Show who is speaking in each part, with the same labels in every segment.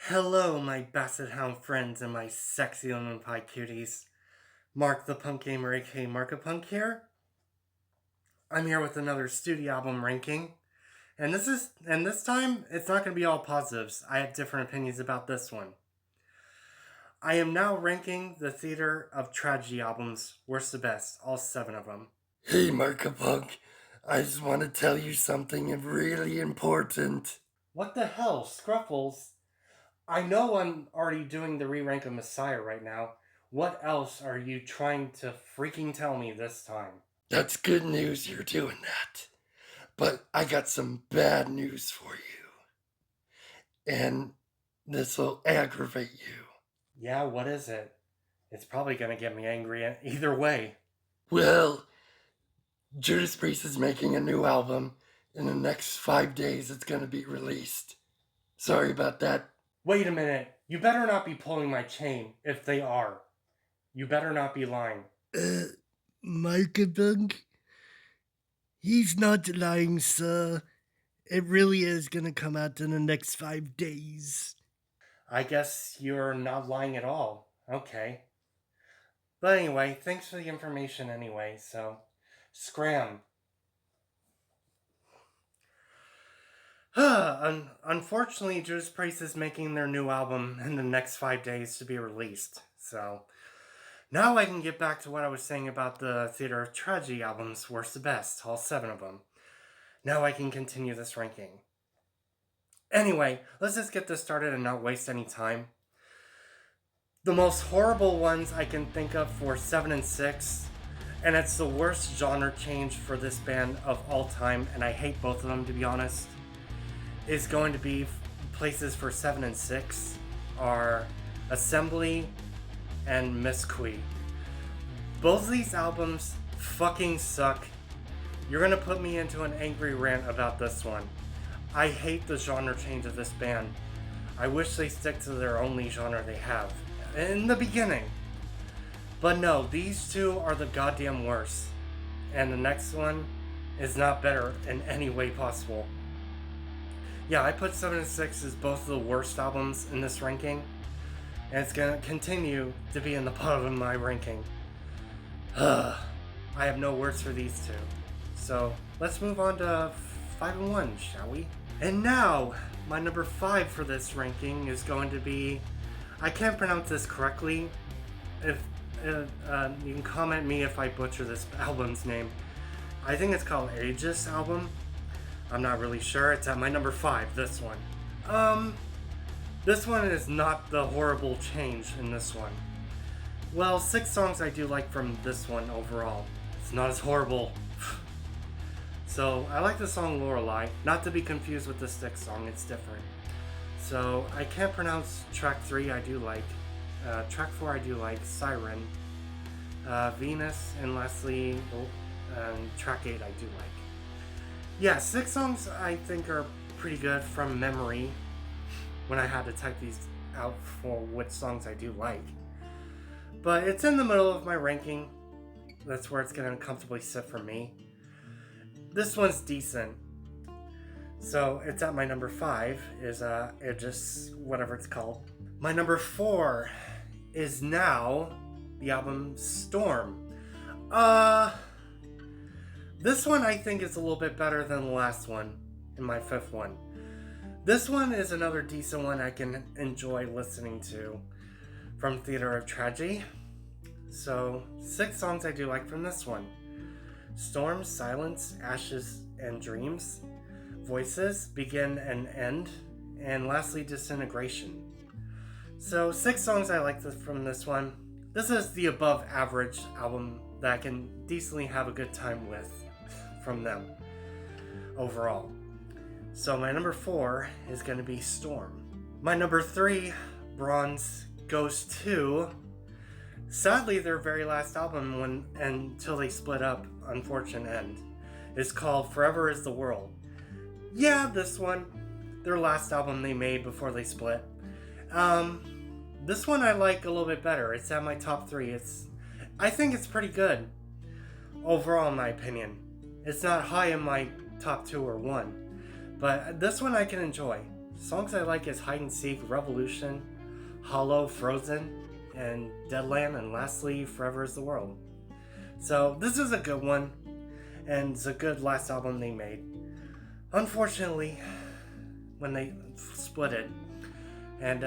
Speaker 1: Hello, my basset hound friends and my sexy lemon pie cuties. Mark the Punk Gamer, a.k.a. Markapunk here. I'm here with another studio album ranking, and this time it's not going to be all positives. I have different opinions about this one. I am now ranking the Theater of Tragedy albums, worst to best, all 7 of them.
Speaker 2: Hey, Markapunk, I just want to tell you something really important.
Speaker 1: What the hell, Scruffles? I know I'm already doing the re-rank of Messiah right now. What else are you trying to freaking tell me this time?
Speaker 2: That's good news you're doing that. But I got some bad news for you. And this'll aggravate you.
Speaker 1: Yeah, what is it? It's probably gonna get me angry either way.
Speaker 2: Well, Judas Priest is making a new album. In the next 5 days, it's gonna be released. Sorry about that.
Speaker 1: Wait a minute. You better not be pulling my chain if they are. You better not be lying.
Speaker 2: Uh, Markapunk? He's not lying, sir. It really is gonna come out in the next 5 days.
Speaker 1: I guess you're not lying at all. Okay. But anyway, thanks for the information anyway, so. Scram. Unfortunately, Judas Priest is making their new album in the next 5 days to be released, so. Now I can get back to what I was saying about the Theater of Tragedy albums, worst to best, all 7 of them. Now I can continue this ranking. Anyway, let's just get this started and not waste any time. The most horrible ones I can think of for 7 and 6, and it's the worst genre change for this band of all time, and I hate both of them to be honest, is going to be places for 7 and 6 are Assembly and Miscui. Both of these albums fucking suck. You're gonna put me into an angry rant about this one. I hate the genre change of this band. I wish they stick to their only genre they have in the beginning. But no, these two are the goddamn worst. And the next one is not better in any way possible. Yeah, I put 7 and 6 as both of the worst albums in this ranking. And it's gonna continue to be in the bottom of my ranking. I have no words for these two. So let's move on to 5 and 1, shall we? And now, my number 5 for this ranking is going to be. I can't pronounce this correctly. If you can comment me if I butcher this album's name. I think it's called Aegis album. I'm not really sure. It's at my number 5. This one. This one is not the horrible change in this one. Well, 6 songs I do like from this one overall. It's not as horrible. So, I like the song Lorelei, not to be confused with the Styx song, it's different. So, I can't pronounce track 3, I do like. Track 4, I do like. Siren. Venus, and lastly, track 8, I do like. Yeah, 6 songs I think are pretty good from memory when I had to type these out for which songs I do like. But it's in the middle of my ranking. That's where it's going to comfortably sit for me. This one's decent. So it's at my number 5 is it just whatever it's called. My number 4 is now the album Storm. This one I think is a little bit better than the last one in my 5th one. This one is another decent one I can enjoy listening to from Theater of Tragedy. So 6 songs I do like from this one. Storm, Silence, Ashes, and Dreams, Voices, Begin and End, and lastly Disintegration. So 6 songs I like from this one. This is the above average album that I can decently have a good time with from them overall. So my number 4 is going to be Storm. My number 3, Bronze, goes to, sadly, their very last album until they split up, unfortunate end, is called Forever Is the World. Yeah, this one, their last album they made before they split. This one I like a little bit better. It's at my top 3. I think it's pretty good overall in my opinion. It's not high in my top 2 or 1, but this one I can enjoy. Songs I like is Hide and Seek, Revolution, Hollow, Frozen, and Deadland, and lastly, Forever is the World. So this is a good one, and it's a good last album they made. Unfortunately, when they split it, and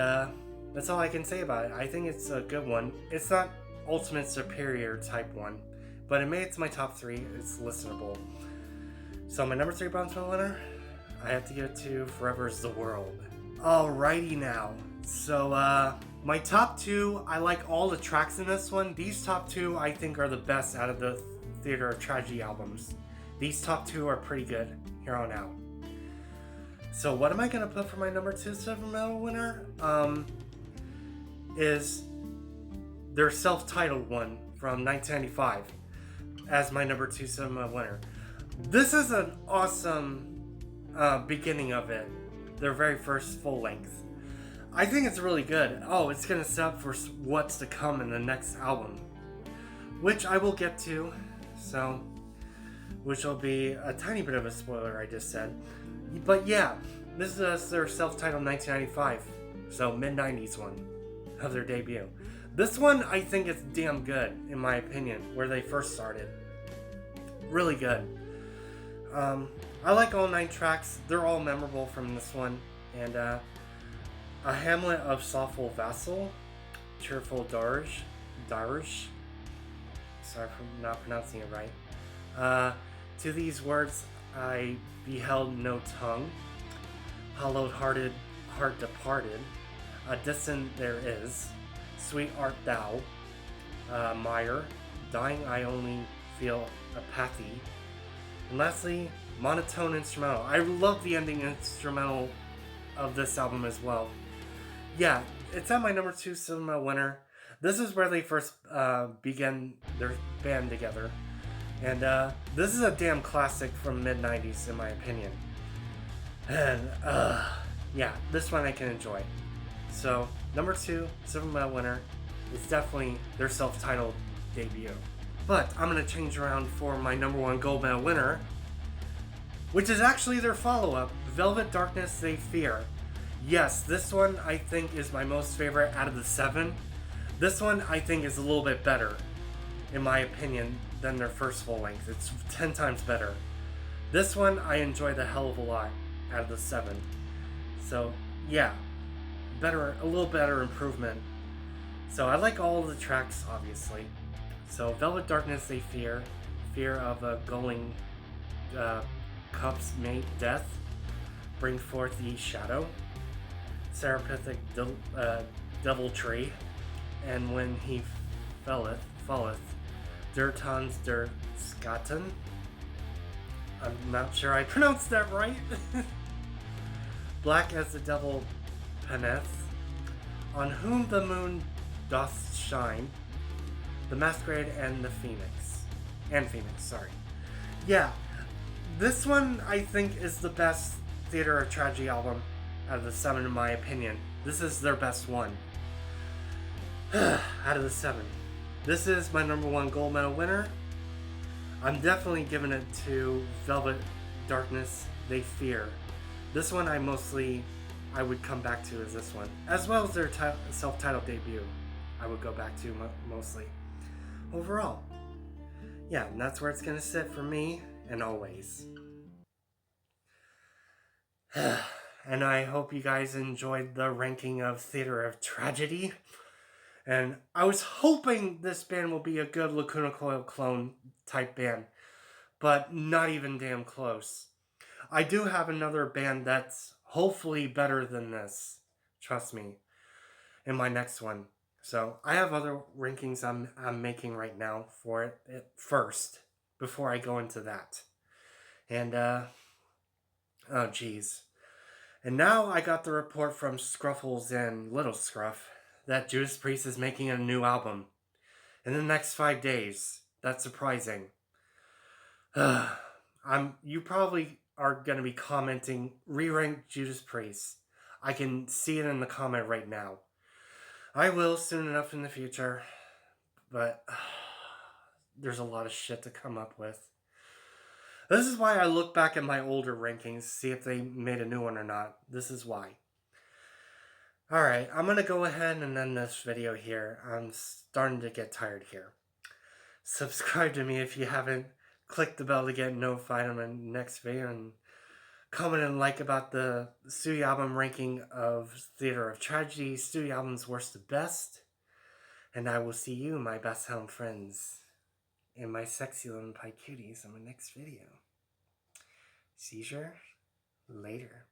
Speaker 1: that's all I can say about it. I think it's a good one. It's not ultimate superior type one, but it made it to my top 3. It's listenable. So my number 3 Bronze Medal winner, I have to give it to Forever is the World. Alrighty now. So my top 2, I like all the tracks in this one. These top 2 I think are the best out of the Theater of Tragedy albums. These top 2 are pretty good here on out. So what am I gonna put for my number 2 silver medal winner? Is their self-titled one from 1995 as my number 2 silver medal winner. This is an awesome beginning of it. Their very first full length. I think it's really good. Oh, it's gonna set up for what's to come in the next album, which I will get to. So, which will be a tiny bit of a spoiler, I just said. But yeah, this is their self-titled 1995, so mid-90s one of their debut. This one I think is damn good, in my opinion, where they first started. Really good. I like all 9 tracks. They're all memorable from this one. And A Hamlet of Soulful Vassal, Cheerful Darge. Sorry for not pronouncing it right. To these words I beheld no tongue. Hollowed-hearted heart departed. A distant there is. Sweet art thou. Mire. Dying I only feel apathy. And lastly, monotone instrumental. I love the ending instrumental of this album as well. Yeah, it's at my number 2 cinema winner. This is where they first began their band together. And this is a damn classic from mid-90s in my opinion. And yeah, this one I can enjoy. So, number 2 silver medal winner is definitely their self-titled debut. But I'm going to change around for my number 1 gold medal winner, which is actually their follow-up, Velvet Darkness They Fear. Yes, this one I think is my most favorite out of the 7. This one I think is a little bit better, in my opinion, than their first full length. It's 10 times better. This one I enjoy the hell of a lot out of the 7. So yeah, better, a little better improvement. So I like all of the tracks, obviously. So Velvet Darkness They Fear, fear of a gulling cup's mate death, bring forth ye shadow, serapithic deviltry, and when he falleth, dirtons der skaten. I'm not sure I pronounced that right. Black as the devil penneth, on whom the moon doth shine, the masquerade and the phoenix. Sorry. Yeah, this one I think is the best Theater of Tragedy album out of the 7 in my opinion. This is their best one. Out of the 7. This is my number 1 gold medal winner. I'm definitely giving it to Velvet Darkness They Fear. This one I would come back to as this one. As well as their self-titled debut. I would go back to mostly. Overall. Yeah, and that's where it's going to sit for me and always. And I hope you guys enjoyed the ranking of Theater of Tragedy. And I was hoping this band will be a good Lacuna Coil clone type band, but not even damn close. I do have another band that's hopefully better than this, trust me, in my next one. So I have other rankings I'm making right now for it first, before I go into that. And, oh geez. And now I got the report from Scruffles and Little Scruff that Judas Priest is making a new album in the next 5 days. That's surprising. You probably are going to be commenting, re-rank Judas Priest. I can see it in the comment right now. I will soon enough in the future, but there's a lot of shit to come up with. This is why I look back at my older rankings, see if they made a new one or not. This is why. Alright, I'm gonna go ahead and end this video here. I'm starting to get tired here. Subscribe to me if you haven't. Click the bell to get notified on my next video, and comment and like about the studio album ranking of Theater of Tragedy, studio albums worst to best. And I will see you, my best hound friends, and my sexy little pie cuties in my next video. Seizure, later.